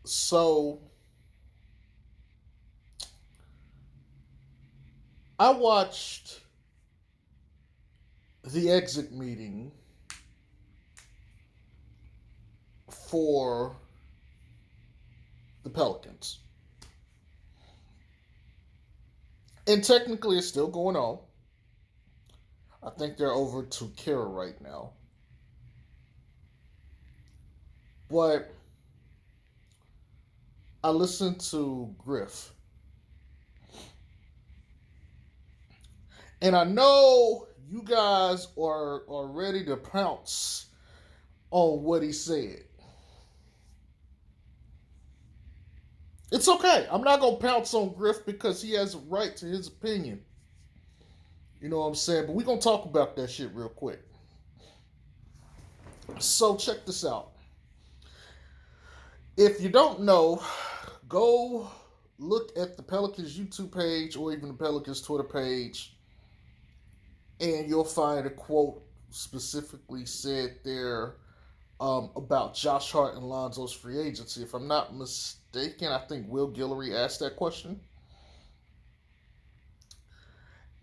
So I watched the exit meeting for the Pelicans. And technically it's still going on. I think they're over to Kira right now. But I listened to Griff. And I know you guys are ready to pounce on what he said. It's okay. I'm not gonna pounce on Griff because he has a right to his opinion. You know what I'm saying? But we're gonna talk about that shit real quick. So check this out. If you don't know, go look at the Pelicans YouTube page or even the Pelicans Twitter page, and you'll find a quote specifically said there about Josh Hart and Lonzo's free agency. If I'm not mistaken, I think Will Guillory asked that question.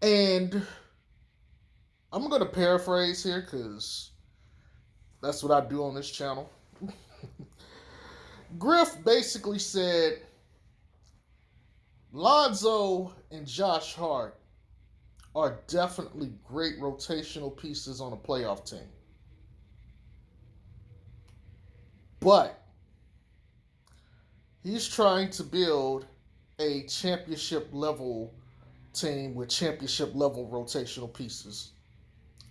And I'm going to paraphrase here because that's what I do on this channel. Griff basically said Lonzo and Josh Hart are definitely great rotational pieces on a playoff team. But he's trying to build a championship level team with championship level rotational pieces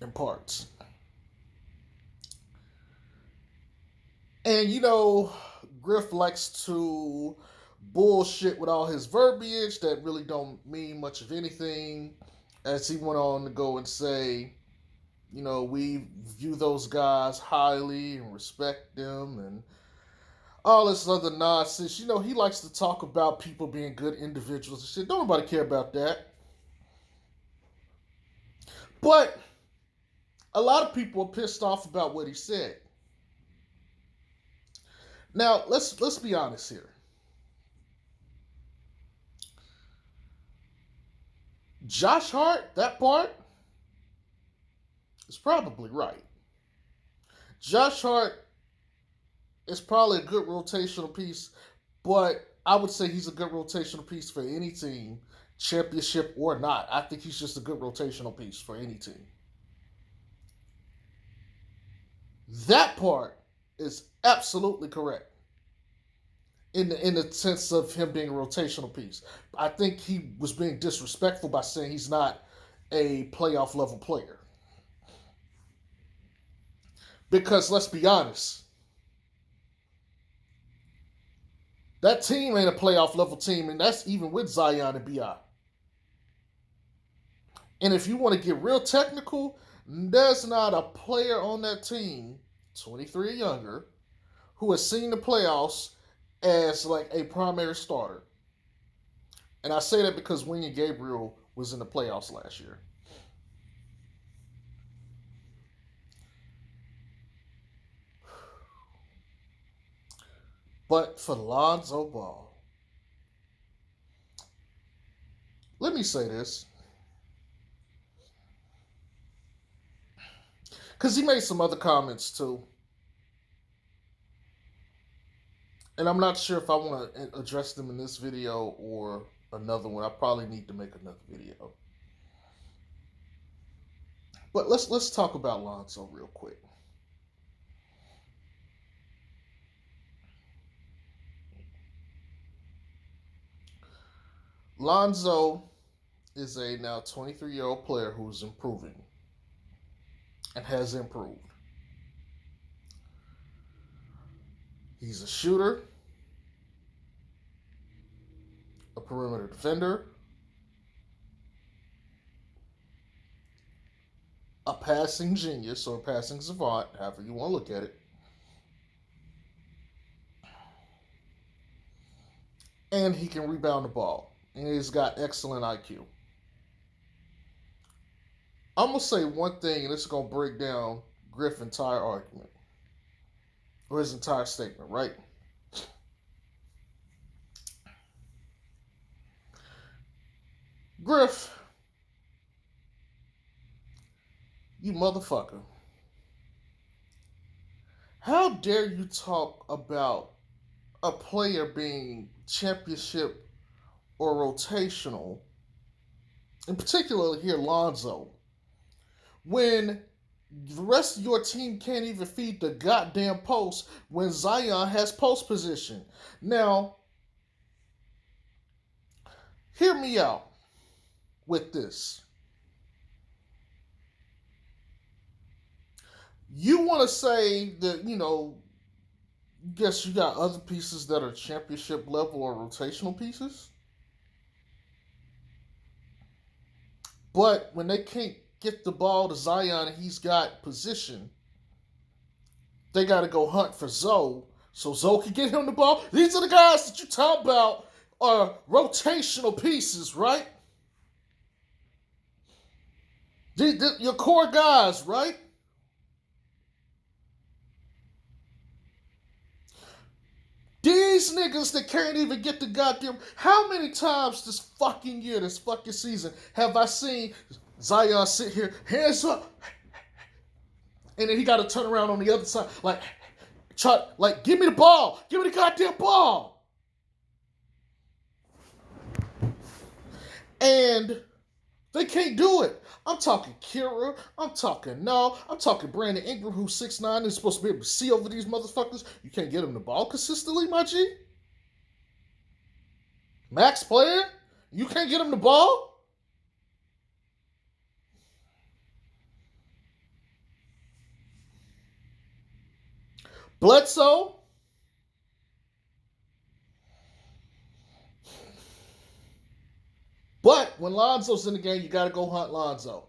and parts. And you know, Griff likes to bullshit with all his verbiage that really don't mean much of anything. As he went on to go and say, you know, we view those guys highly and respect them and all this other nonsense. You know, he likes to talk about people being good individuals and shit. Don't nobody care about that. But a lot of people are pissed off about what he said. Now, let's be honest here. Josh Hart, that part is probably right. Josh Hart is probably a good rotational piece, but I would say he's a good rotational piece for any team, championship or not. I think he's just a good rotational piece for any team. That part is absolutely correct in the sense of him being a rotational piece. I think he was being disrespectful by saying he's not a playoff level player. Because let's be honest, that team ain't a playoff level team, and that's even with Zion and Bi. And if you want to get real technical, there's not a player on that team, 23 or younger, who has seen the playoffs as like a primary starter. And I say that because Wenyen Gabriel was in the playoffs last year. But for Lonzo Ball, let me say this. Because he made some other comments too. And I'm not sure if I want to address them in this video or another one. I probably need to make another video. But let's talk about Lonzo real quick. Lonzo is a now 23-year-old player who's improving and has improved. He's a shooter, a perimeter defender, a passing genius or a passing savant, however you want to look at it. And he can rebound the ball. And he's got excellent IQ. I'm going to say one thing, and this is going to break down Griff's entire argument. Or his entire statement, right? Griff, you motherfucker. How dare you talk about a player being championship or rotational, in particular here, Lonzo, when the rest of your team can't even feed the goddamn post when Zion has post position? Now, hear me out with this. You want to say that, guess you got other pieces that are championship level or rotational pieces? But when they can't get the ball to Zion and he's got position, they got to go hunt for Zoe so Zoe can get him the ball. These are the guys that you talk about are rotational pieces, right? Your core guys, right? These niggas that can't even get the goddamn. How many times this fucking year, this fucking season, have I seen Zion sit here, hands up, and then he got to turn around on the other side, give me the ball, give me the goddamn ball, and they can't do it. I'm talking Kira. I'm talking No. I'm talking Brandon Ingram, who's 6'9", and is supposed to be able to see over these motherfuckers. You can't get him the ball consistently, my G. Max player, you can't get him the ball. Bledsoe. But when Lonzo's in the game, you got to go hunt Lonzo.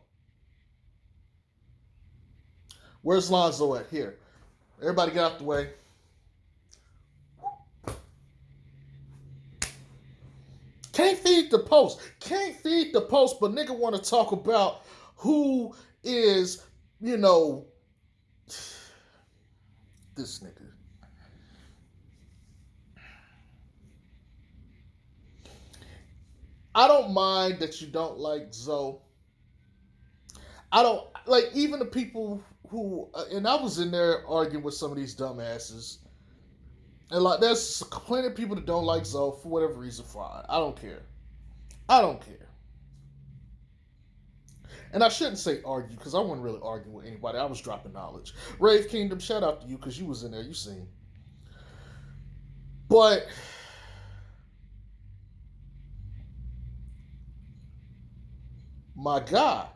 Where's Lonzo at? Here. Everybody get out the way. Can't feed the post. Can't feed the post, but nigga want to talk about who is, this nigga. I don't mind that you don't like Zoe. I don't like even the people who, and I was in there arguing with some of these dumbasses. And like, there's plenty of people that don't like Zoe for whatever reason. Fine, I don't care. I don't care. And I shouldn't say argue because I wasn't really arguing with anybody. I was dropping knowledge. Rave Kingdom, shout out to you because you was in there. You seen. But my God,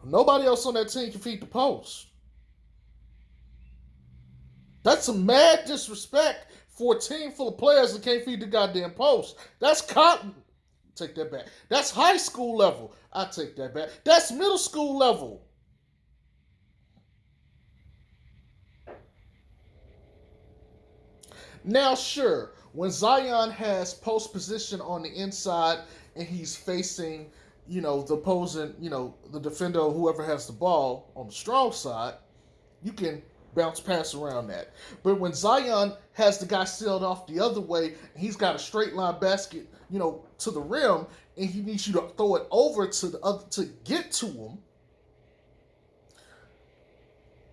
nobody else on that team can feed the post. That's some mad disrespect for a team full of players that can't feed the goddamn post. That's cotton. Take that back. That's high school level. I take that back. That's middle school level. Now, sure, when Zion has post position on the inside and he's facing, the opposing, the defender or whoever has the ball on the strong side, you can bounce pass around that. But when Zion has the guy sealed off the other way, and he's got a straight line basket, to the rim, and he needs you to throw it over to the other to get to him,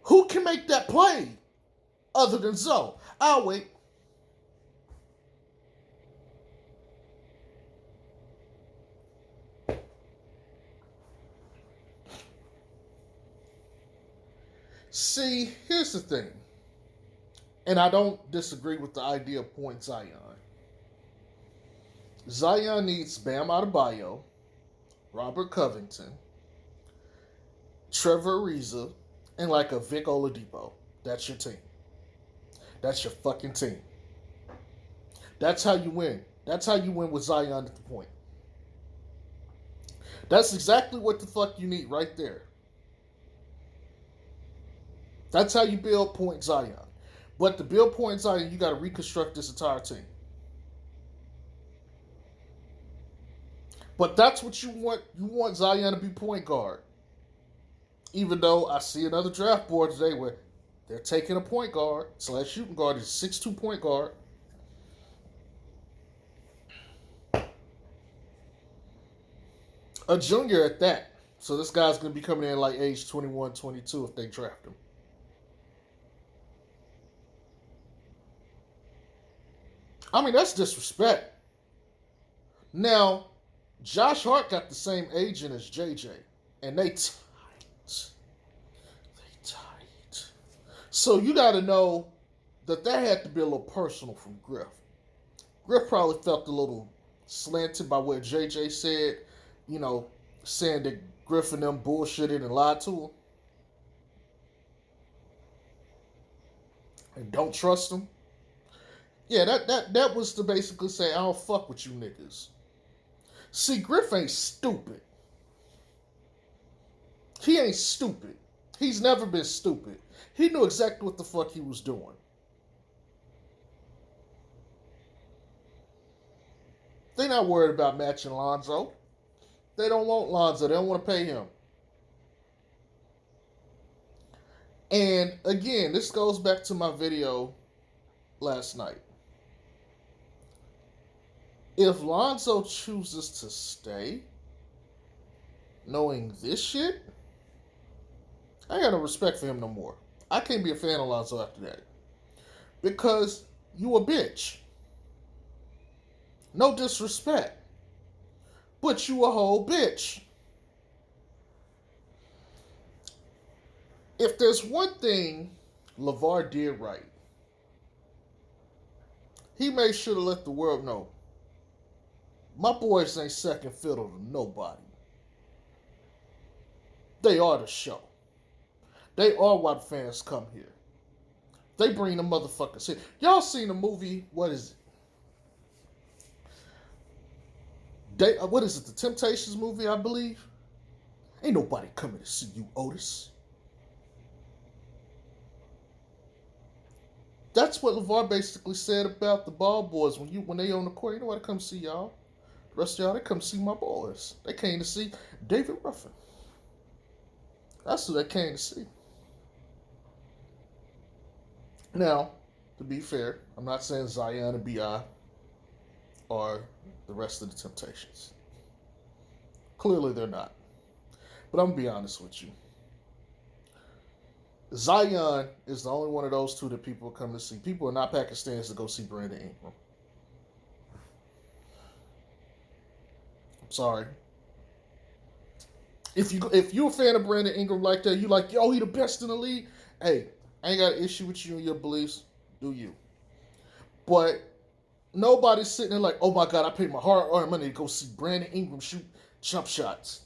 who can make that play other than Zoe? I'll wait. See, here's the thing. And I don't disagree with the idea of point Zion. Zion needs Bam Adebayo, Robert Covington, Trevor Ariza, and like a Vic Oladipo. That's your team. That's your fucking team. That's how you win. That's how you win with Zion at the point. That's exactly what the fuck you need right there. That's how you build point Zion. But to build point Zion, you got to reconstruct this entire team. But that's what you want. You want Zion to be point guard. Even though I see another draft board today where they're taking a point guard / shooting guard. He's a 6'2" point guard. A junior at that. So this guy's going to be coming in like age 21, 22 if they draft him. I mean, that's disrespect. Now, Josh Hart got the same agent as JJ, and they tight. They tight. So you got to know that had to be a little personal from Griff. Griff probably felt a little slanted by what JJ said, you know, saying that Griff and them bullshitted and lied to him. And don't trust him. Yeah, that was to basically say, I don't fuck with you niggas. See, Griff ain't stupid. He ain't stupid. He's never been stupid. He knew exactly what the fuck he was doing. They're not worried about matching Lonzo. They don't want Lonzo. They don't want to pay him. And again, this goes back to my video last night. If Lonzo chooses to stay, knowing this shit, I ain't got no respect for him no more. I can't be a fan of Lonzo after that. Because you a bitch. No disrespect. But you a whole bitch. If there's one thing LeVar did right, he made sure to let the world know my boys ain't second fiddle to nobody. They are the show. They are why the fans come here. They bring the motherfuckers here. Y'all seen the movie, what is it? What is it, the Temptations movie, I believe? Ain't nobody coming to see you, Otis. That's what LeVar basically said about the ball boys when they on the court. Ain't nobody come see y'all. The rest of y'all, they come see my boys. They came to see David Ruffin. That's who they came to see. Now, to be fair, I'm not saying Zion and B.I. are the rest of the Temptations. Clearly they're not. But I'm going to be honest with you. Zion is the only one of those two that people come to see. People are not Pakistanis to go see Brandon Ingram. I'm sorry. If you're a fan of Brandon Ingram like that, you like, yo, he the best in the league. Hey, I ain't got an issue with you and your beliefs. Do you? But nobody's sitting there like, oh my God, I paid my hard-earned money to go see Brandon Ingram shoot jump shots.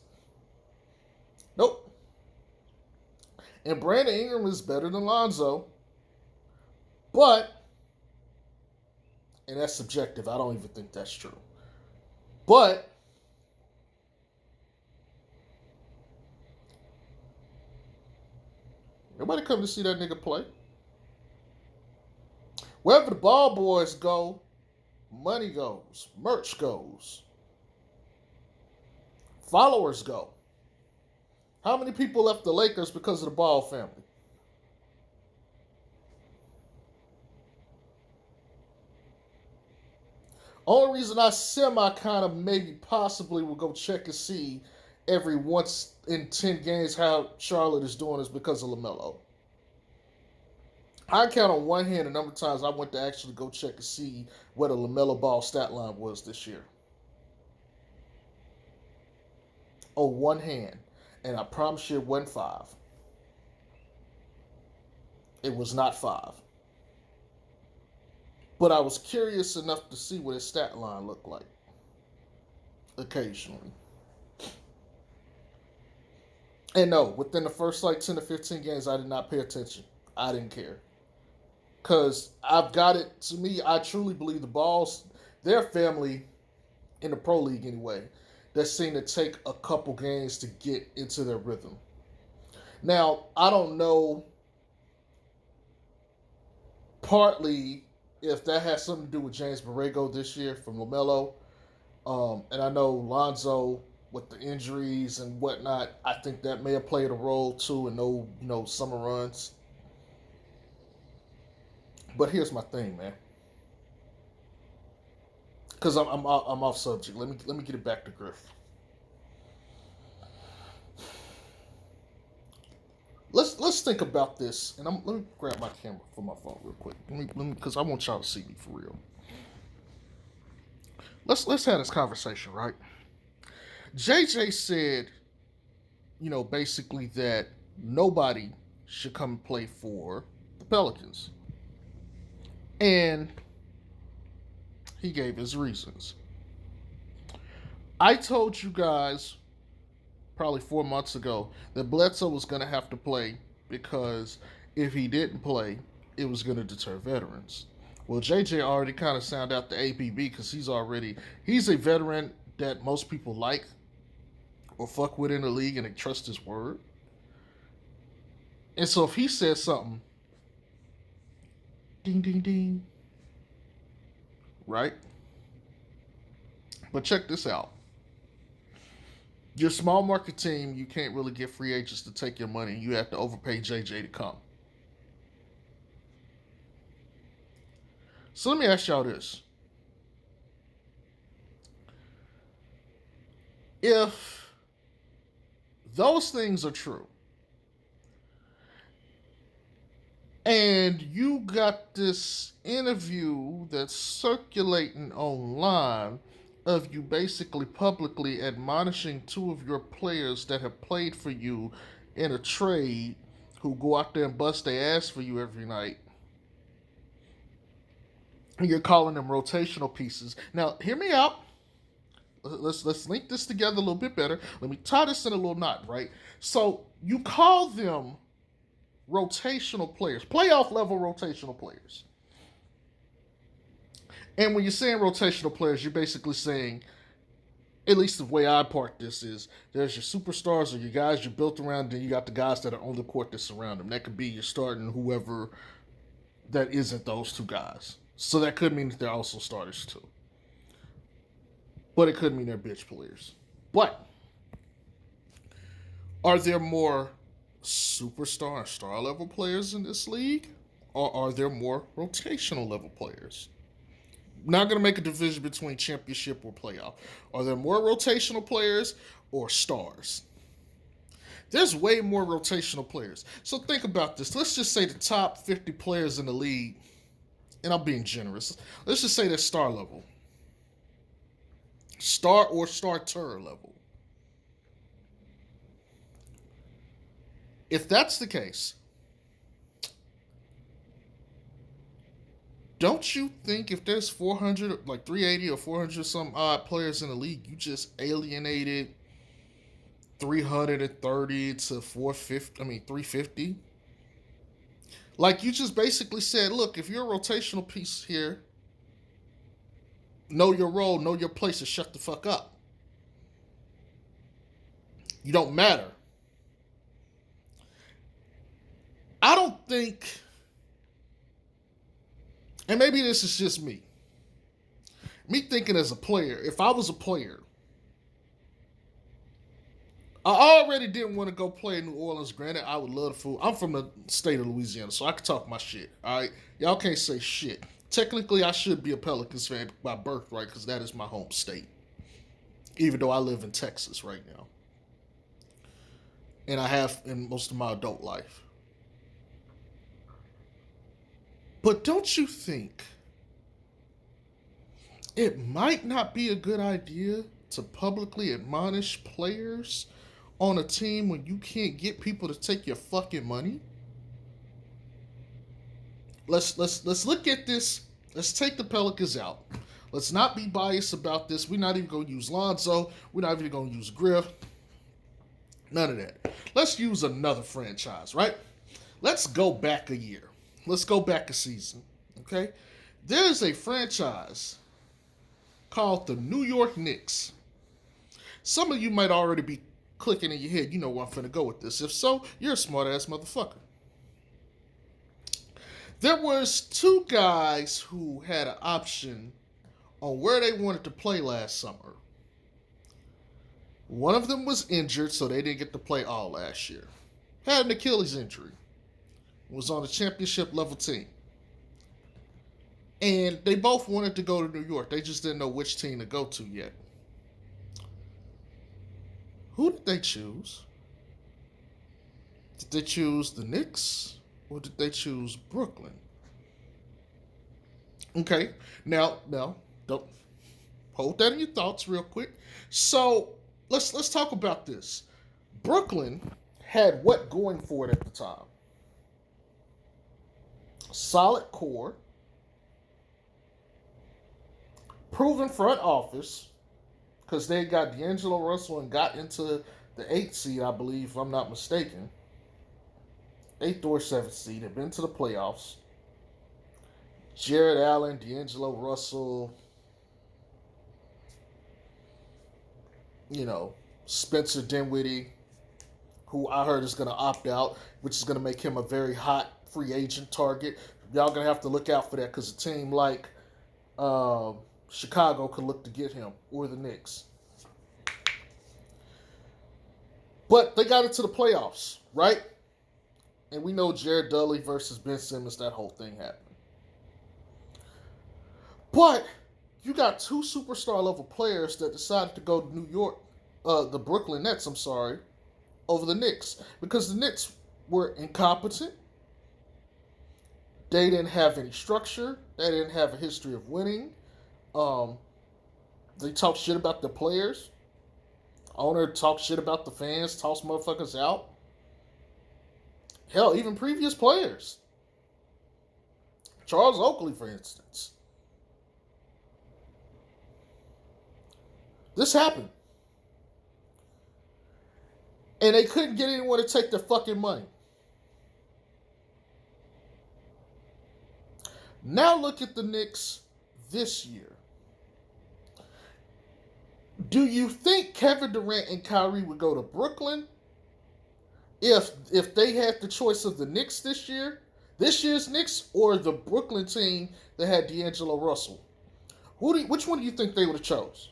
Nope. And Brandon Ingram is better than Lonzo. But, and that's subjective. I don't even think that's true. But, nobody come to see that nigga play. Wherever the ball boys go, money goes, merch goes, followers go. How many people left the Lakers because of the Ball family? Only reason I semi kind of maybe possibly will go check and see every once in 10 games how Charlotte is doing is because of LaMelo. I count on one hand the number of times I went to actually go check and see what a LaMelo Ball stat line was this year. Oh, one hand. And I promise you it wasn't 5. It was not 5. But I was curious enough to see what his stat line looked like. Occasionally. And no, within the first like 10 to 15 games, I did not pay attention. I didn't care. Because I've got it, to me, I truly believe the Balls, their family, in the pro league anyway, that seem to take a couple games to get into their rhythm. Now, I don't know partly if that has something to do with James Borrego this year from LaMelo. And I know Lonzo with the injuries and whatnot, I think that may have played a role too in no summer runs. But here's my thing, man. Because I'm off subject. Let me get it back to Griff. let's think about this, and let me grab my camera for my phone real quick. Let me, because I want y'all to see me for real. Let's have this conversation, right? JJ said, basically that nobody should come and play for the Pelicans, and he gave his reasons. I told you guys probably 4 months ago that Bledsoe was going to have to play because if he didn't play, it was going to deter veterans. Well, JJ already kind of sounded out the ABB because he's a veteran that most people like or fuck with in the league and they trust his word. And so if he says something, ding, ding, ding, right? But check this out. Your small market team, you can't really get free agents to take your money. You have to overpay JJ to come. So let me ask y'all this. If those things are true, and you got this interview that's circulating online of you basically publicly admonishing two of your players that have played for you in a trade who go out there and bust their ass for you every night. And you're calling them rotational pieces. Now, hear me out. Let's link this together a little bit better. Let me tie this in a little knot, right? So you call them rotational players, playoff level rotational players. And when you're saying rotational players, you're basically saying, at least the way I part this is, there's your superstars or your guys you're built around, then you got the guys that are on the court that surround them. That could be your starting whoever that isn't those two guys. So that could mean that they're also starters too. But it could mean they're bitch players. But are there more superstar and star level players in this league? Or are there more rotational level players? Not going to make a division between championship or playoff. Are there more rotational players or stars? There's way more rotational players. So think about this. Let's just say the top 50 players in the league, and I'm being generous, let's just say they're star level. Star or starter level. If that's the case, don't you think if there's 400, like 380 or 400 some odd players in the league, you just alienated 330 to 350? Like you just basically said, look, if you're a rotational piece here, know your role, know your place, and shut the fuck up. You don't matter. I don't think, and maybe this is just me thinking as a player, if I was a player, I already didn't want to go play in New Orleans. Granted, I would love the food. I'm from the state of Louisiana, so I can talk my shit. All right, y'all can't say shit. Technically, I should be a Pelicans fan by birthright because that is my home state. Even though I live in Texas right now, and I have in most of my adult life. But don't you think it might not be a good idea to publicly admonish players on a team when you can't get people to take your fucking money? Let's look at this. Let's take the Pelicans out. Let's not be biased about this. We're not even going to use Lonzo. We're not even going to use Griff. None of that. Let's use another franchise, right? Let's go back a year. Let's go back a season, okay? There's a franchise called the New York Knicks. Some of you might already be clicking in your head, you know where I'm finna go with this. If so, you're a smart-ass motherfucker. There was two guys who had an option on where they wanted to play last summer. One of them was injured, so they didn't get to play all last year. Had an Achilles injury. Was on a championship level team. And they both wanted to go to New York. They just didn't know which team to go to yet. Who did they choose? Did they choose the Knicks or did they choose Brooklyn? Okay, now, don't hold that in your thoughts real quick. So let's talk about this. Brooklyn had what going for it at the time? Solid core, proven front office, because they got D'Angelo Russell and got into the 8th seed, I believe, if I'm not mistaken. 8th or 7th seed. They've been to the playoffs. Jared Allen, D'Angelo Russell, you know, Spencer Dinwiddie, who I heard is going to opt out, which is going to make him a very hot free agent target. Y'all going to have to look out for that because a team like Chicago could look to get him, or the Knicks. But they got into the playoffs, right? And we know Jared Dudley versus Ben Simmons, that whole thing happened. But you got two superstar level players that decided to go to New York, the Brooklyn Nets, I'm sorry, over the Knicks. Because the Knicks were incompetent. They didn't have any structure. They didn't have a history of winning. They talked shit about the players. Owner talked shit about the fans, tossed motherfuckers out. Hell, even previous players. Charles Oakley, for instance. This happened. And they couldn't get anyone to take their fucking money. Now look at the Knicks this year. Do you think Kevin Durant and Kyrie would go to Brooklyn if they had the choice of the Knicks this year? This year's Knicks or the Brooklyn team that had D'Angelo Russell? Which one do you think they would have chose?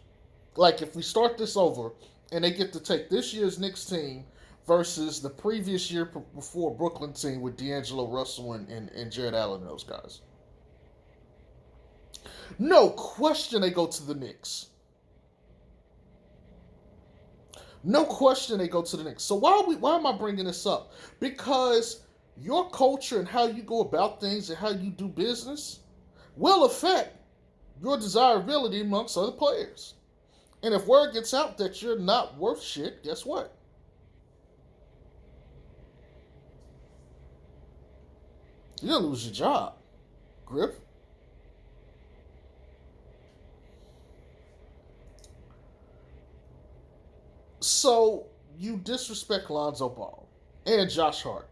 Like, if we start this over and they get to take this year's Knicks team versus the previous year before Brooklyn team with D'Angelo Russell and Jared Allen and those guys. No question they go to the Knicks. No question they go to the Knicks. So why am I bringing this up? Because your culture and how you go about things and how you do business will affect your desirability amongst other players. And if word gets out that you're not worth shit, guess what? You're going to lose your job, Griff. So you disrespect Lonzo Ball and Josh Hart.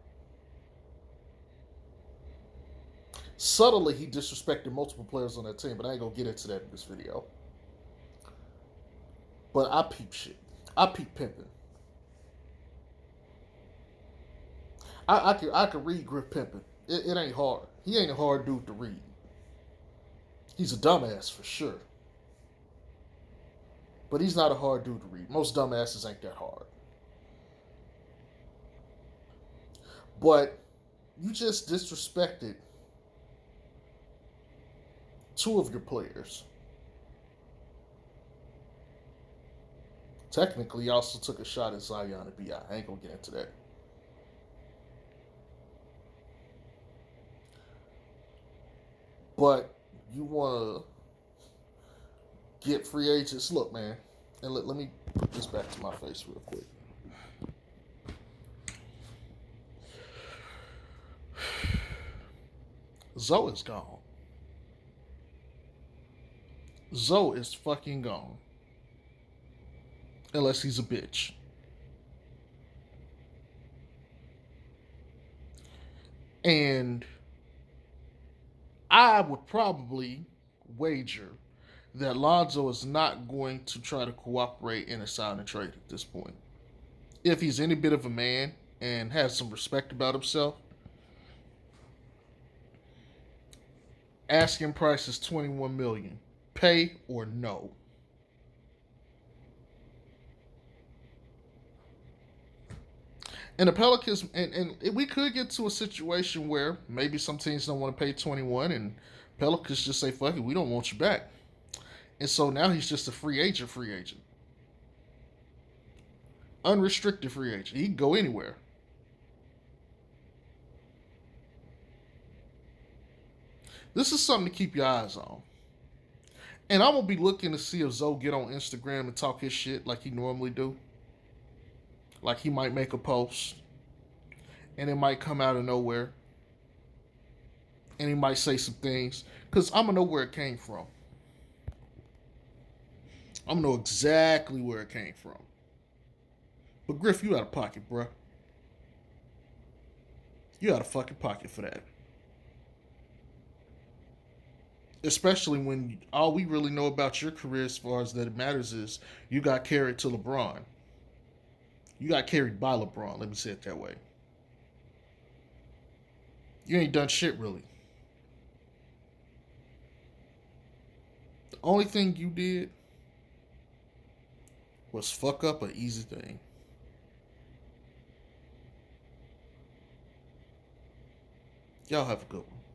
Subtly, he disrespected multiple players on that team, but I ain't going to get into that in this video. But I peep shit. I peep pimping. I could read Griff pimping. It ain't hard. He ain't a hard dude to read. He's a dumbass for sure. But he's not a hard dude to read. Most dumbasses ain't that hard. But you just disrespected two of your players. Technically, you also took a shot at Zion and B.I. I ain't gonna get into that. But you want to get free agents. Look, man, and let me put this back to my face real quick. Zoe is gone. Zoe is fucking gone. Unless he's a bitch. And I would probably wager that Lonzo is not going to try to cooperate in a sign and trade at this point. If he's any bit of a man and has some respect about himself, asking price is $21 million. Pay or no? And the Pelicans, and we could get to a situation where maybe some teams don't want to pay 21, and Pelicans just say, "Fuck it, we don't want you back." And so now he's just a free agent, unrestricted free agent. He can go anywhere. This is something to keep your eyes on. And I'm gonna be looking to see if Zoe get on Instagram and talk his shit like he normally do. Like he might make a post, and it might come out of nowhere, and he might say some things. Cause I'm gonna know where it came from. I'm gonna know exactly where it came from. But Griff, you out of pocket, bruh. You out of fucking pocket for that. Especially when all we really know about your career as far as that it matters is you got carried to LeBron. You got carried by LeBron, let me say it that way. You ain't done shit really. The only thing you did was fuck up an easy thing. Y'all have a good one.